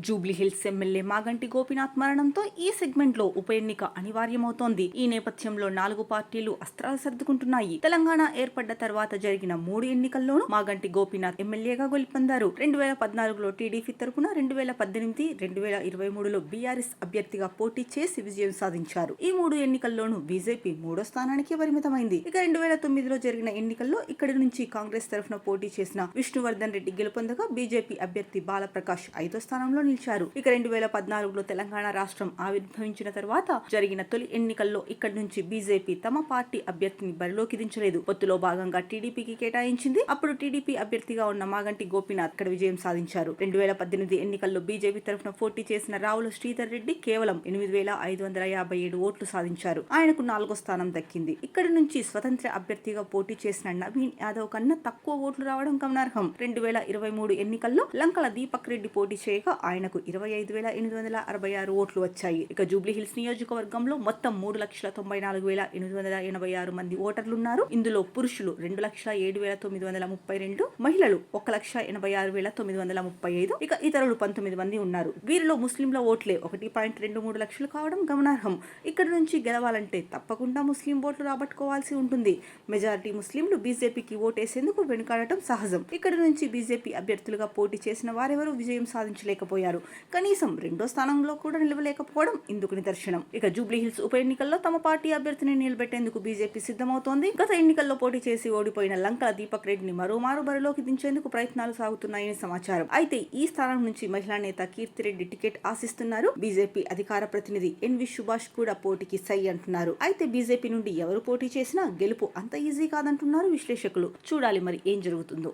Jubilee Hills MLA Maganti Gopinath మరణంతో ఈ segment లో ఉప ఎన్నిక అనివార్యమవుతోంది. ఈ నేపథ్యంలో 4 పార్టీలు అస్త్రాలు సర్దుకుంటున్నాయి. తెలంగాణ ఏర్పడ్డ తర్వాత జరిగిన 3 ఎన్నికల్లోనూ మాగంటి గోపీనాథ్ ఎమ్మెల్యేగా గెలుపొందారు. 2014లో టీడీపీ తరపున, 2018, 2023లో బీఆర్ఎస్ అభ్యర్థిగా పోటీ చేసి విజయం సాధించారు. ఈ 3 ఎన్నికల్లోనూ బీజేపీ 3వ స్థానానికి పరిమితమైంది. ఇక 2009లో జరిగిన ఎన్నికల్లో ఇక్కడి నుంచి కాంగ్రెస్ తరఫున పోటీ చేసిన విష్ణువర్ధన్ రెడ్డి గెలుపొందగా బీజేపీ అభ్యర్థి బాలప్రకాష్ 5వ స్థానంలో నిలిచారు. ఇక 2014లో తెలంగాణ రాష్ట్రం ఆవిర్భవించిన తర్వాత జరిగిన తొలి ఎన్నికల్లో ఇక్కడి నుంచి బీజేపీ తమ పార్టీ అభ్యర్థిని బరిలోకి దించలేదు. పొత్తులో భాగంగా టీడీపీకి కేటాయించింది. అప్పుడు టీడీపీ అభ్యర్థిగా ఉన్న మాగంటి గోపీనాథ్ ఇక్కడ విజయం సాధించారు. 2018 ఎన్నికల్లో బీజేపీ తరఫున పోటీ చేసిన రావుల శ్రీధర్ రెడ్డి కేవలం 8,557 ఓట్లు సాధించారు. ఆయనకు 4వ స్థానం దక్కింది. ఇక్కడి నుంచి స్వతంత్ర అభ్యర్థిగా పోటీ చేసిన నవీన్ యాదవ్ కన్నా తక్కువ ఓట్లు రావడం గమనార్హం. 2023 ఎన్నికల్లో లంకల దీపక్ రెడ్డి పోటీ చేయగా ఆయనకు 25,866 ఓట్లు వచ్చాయి. ఇక జూబ్లీహిల్స్ నియోజకవర్గంలో మొత్తం 3,94,886 మంది ఓటర్లున్నారు. ఇందులో పురుషులు 2,07,932, మహిళలు 1,86,935, ఇక ఇతరులు 19 మంది ఉన్నారు. వీరిలో ముస్లింల ఓట్లే 1.23 లక్షలు కావడం గమనార్హం. ఇక్కడి నుంచి గెలవాలంటే తప్పకుండా ముస్లిం ఓట్లు రాబట్టుకోవాల్సి ఉంటుంది. మెజారిటీ ముస్లింలు బీజేపీకి ఓటేసేందుకు వెనుకాడటం సహజం. ఇక్కడి నుంచి బీజేపీ అభ్యర్థులుగా పోటీ చేసిన వారెవరూ విజయం సాధించలేకపోయారు. కనీసం 2వ స్థానంలో కూడా నిలవలేకపోవడం ఇందుకు నిదర్శనం. ఇక జూబ్లీహిల్స్ ఉప ఎన్నికల్లో తమ పార్టీ అభ్యర్థిని నిలబెట్టేందుకు బీజేపీ సిద్ధమవుతోంది. గత ఎన్నికల్లో పోటీ చేసి ఓడిపోయిన లంకల దీపక్ రెడ్డిని మరోమారు బరిలోకి దించేందుకు ప్రయత్నాలు సాగుతున్నాయని సమాచారం. అయితే ఈ స్థానం నుంచి మహిళా నేత కీర్తిరెడ్డి టికెట్ ఆశిస్తున్నారు. బీజేపీ అధికార ప్రతినిధి ఎన్వి సుభాష్ కూడా పోటీకి సై అంటున్నారు. అయితే బీజేపీ నుండి ఎవరు పోటీ చేసినా గెలుపు అంత ఈజీ కాదంటున్నారు విశ్లేషకులు. చూడాలి మరి ఏం జరుగుతుందో.